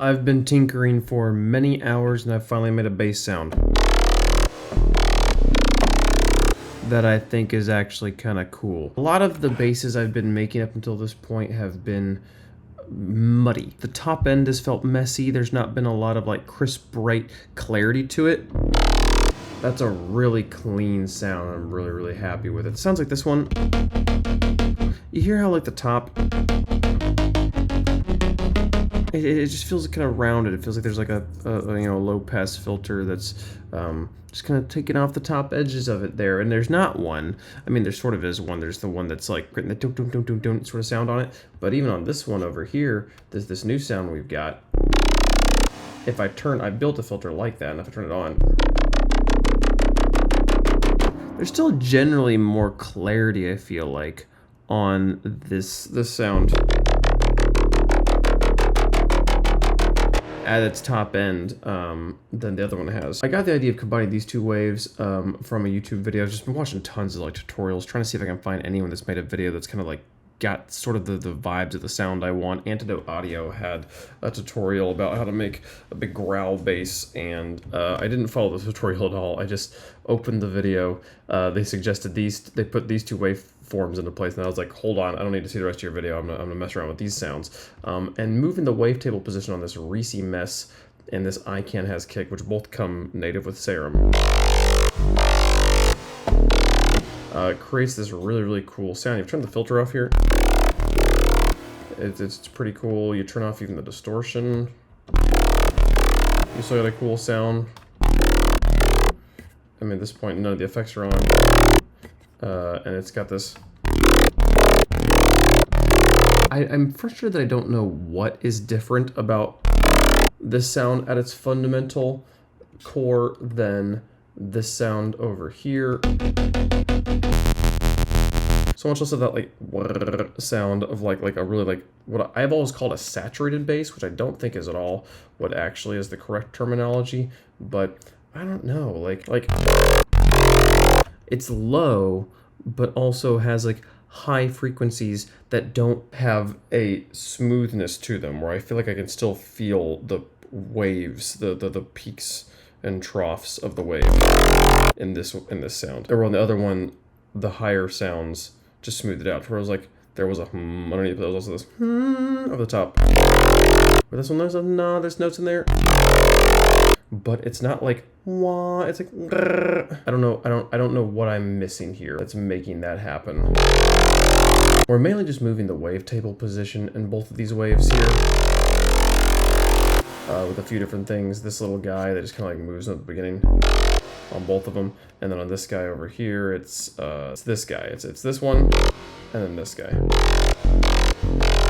I've been tinkering for many hours and I've finally made a bass sound that I think is actually kind of cool. A lot of the basses I've been making up until this point have been muddy. The top end has felt messy. There's not been a lot of like crisp, bright clarity to it. That's a really clean sound. I'm really, really happy with it. It sounds like this one. You hear how like the top, it just feels kind of rounded. It feels like there's like a low pass filter that's just kind of taking off the top edges of it there. And there's not one. I mean, there sort of is one. There's the one that's like getting the dun dun dun dun dun sort of sound on it. But even on this one over here, there's this new sound we've got. If I built a filter like that, and if I turn it on, there's still generally more clarity, I feel like, on this sound at its top end than the other one has. I got the idea of combining these two waves from a YouTube video. I've just been watching tons of like tutorials, trying to see if I can find anyone that's made a video that's kind of like got sort of the vibes of the sound I want. Antidote Audio had a tutorial about how to make a big growl bass, and I didn't follow the tutorial at all. I just opened the video. They suggested they put these two waveforms into place, and I was like, hold on, I don't need to see the rest of your video. I'm gonna mess around with these sounds. And moving the wavetable position on this Reese mess and this ICANN has kick, which both come native with serum. It creates this really, really cool sound. You've turned the filter off here. It's pretty cool. You turn off even the distortion. You still got a cool sound. I mean, at this point, none of the effects are on. And it's got this... I'm frustrated that I don't know what is different about this sound at its fundamental core than this sound over here. So much less of that like sound of like a really like what I've always called a saturated bass, which I don't think is at all what actually is the correct terminology. But I don't know, like it's low, but also has like high frequencies that don't have a smoothness to them, where I feel like I can still feel the waves, the peaks and troughs of the wave in this sound. Or on the other one, the higher sounds just smoothed it out. Where it was like there was a hum underneath, but there was also this over the top. Where this one, there's notes in there, but it's not like wah. It's like grrr. I don't know what I'm missing here that's making that happen. We're mainly just moving the wavetable position in both of these waves here. With a few different things. This little guy that just kind of like moves at the beginning on both of them, and then on this guy over here, it's this guy. It's this one, and then this guy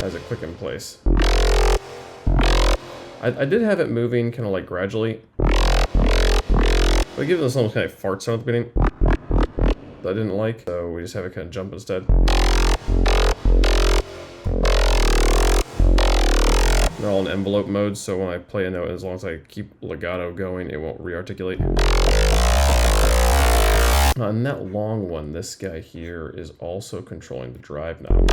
has a click in place. I did have it moving kind of like gradually, but I give this almost kind of fart sound at the beginning that I didn't like, so we just have it kind of jump instead. They're all in envelope mode, so when I play a note, as long as I keep legato going, it won't re-articulate. And that long one, this guy here, is also controlling the drive knob,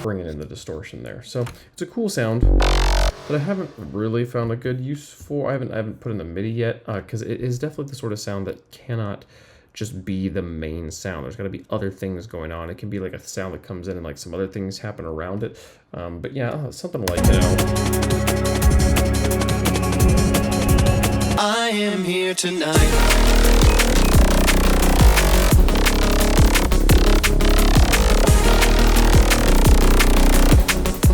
bringing in the distortion there. So it's a cool sound that I haven't really found a good use for. I haven't put in the MIDI yet, because it is definitely the sort of sound that cannot just be the main sound. There's got to be other things going on. It can be like a sound that comes in and like some other things happen around it. But yeah, something like that. I am here tonight.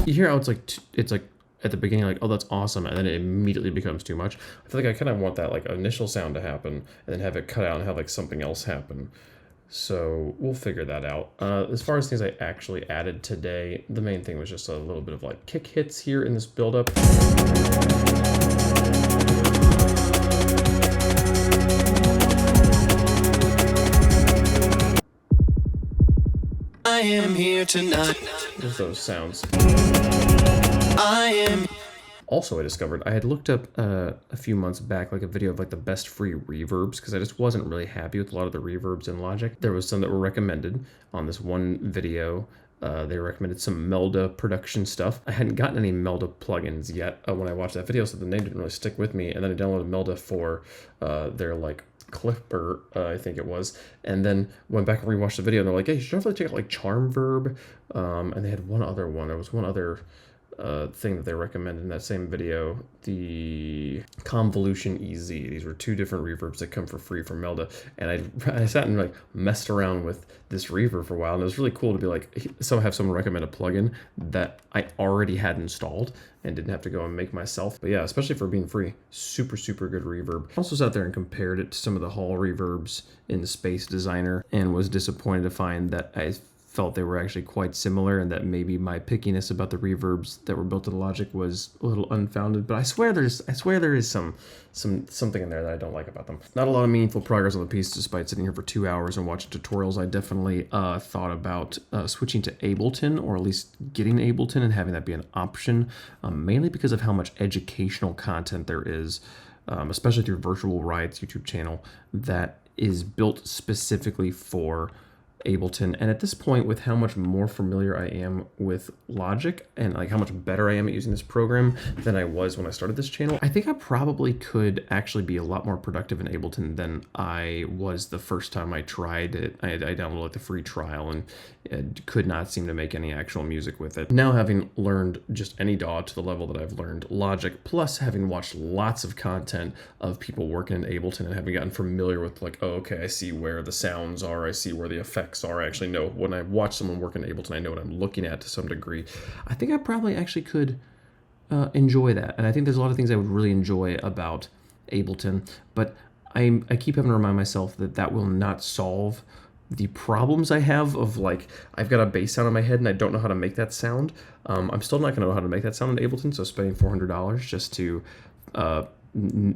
You hear how it's like at the beginning, like, oh, that's awesome, and then it immediately becomes too much. I feel like I kind of want that like initial sound to happen, and then have it cut out and have like something else happen. So we'll figure that out. As far as things I actually added today, the main thing was just a little bit of like kick hits here in this buildup. I am here tonight. Just those sounds. I am. Also, I discovered I had looked up a few months back like a video of like the best free reverbs, because I just wasn't really happy with a lot of the reverbs in Logic. There was some that were recommended on this one video They recommended some Melda production stuff. I hadn't gotten any Melda plugins yet when I watched that video, so the name didn't really stick with me. And then I downloaded Melda for their like Clipper, I think it was, and then went back and rewatched the video, and they're like, "Hey, you should definitely check out like Charm Verb," and they had one other one. There was one other thing that they recommended in that same video, the Convolution EZ. These were two different reverbs that come for free from Melda, and I sat and like messed around with this reverb for a while, and it was really cool to be like, have someone recommend a plugin that I already had installed and didn't have to go and make myself. But yeah, especially for being free, super good reverb. I also sat there and compared it to some of the Hall reverbs in the Space Designer, and was disappointed to find that I felt they were actually quite similar, and that maybe my pickiness about the reverbs that were built in Logic was a little unfounded. But I swear there is something in there that I don't like about them. Not a lot of meaningful progress on the piece, despite sitting here for 2 hours and watching tutorials. I definitely thought about switching to Ableton, or at least getting Ableton and having that be an option, mainly because of how much educational content there is, especially through Virtual Riot's YouTube channel, that is built specifically for Ableton. And at this point, with how much more familiar I am with Logic and like how much better I am at using this program than I was when I started this channel, I think I probably could actually be a lot more productive in Ableton than I was the first time I tried it. I downloaded like the free trial and could not seem to make any actual music with it. Now, having learned just any DAW to the level that I've learned Logic, plus having watched lots of content of people working in Ableton and having gotten familiar with like, oh, okay, I see where the sounds are, I see where the effects are. I actually know when I watch someone work in Ableton, I know what I'm looking at to some degree. I think I probably actually could enjoy that. And I think there's a lot of things I would really enjoy about Ableton, but I keep having to remind myself that that will not solve the problems I have of like, I've got a bass sound in my head and I don't know how to make that sound. I'm still not gonna know how to make that sound in Ableton, so spending $400 just to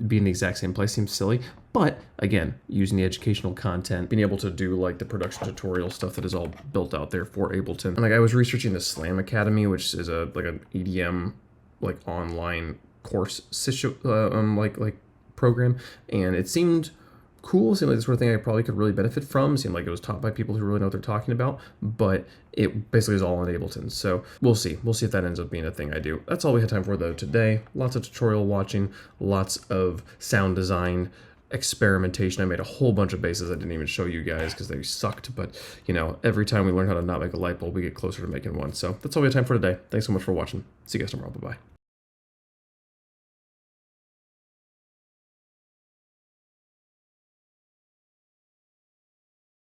be in the exact same place seems silly. But again, using the educational content, being able to do like the production tutorial stuff that is all built out there for Ableton. And like I was researching the Slam Academy, which is like an EDM like online course like program, and it seemed cool. Seemed like the sort of thing I probably could really benefit from. Seemed like it was taught by people who really know what they're talking about, but it basically is all on Ableton. So we'll see. We'll see if that ends up being a thing I do. That's all we had time for though today. Lots of tutorial watching, lots of sound design, experimentation. I made a whole bunch of basses I didn't even show you guys because they sucked, but you know, every time we learn how to not make a light bulb, we get closer to making one. So that's all we have time for today. Thanks so much for watching. See you guys tomorrow. Bye-bye.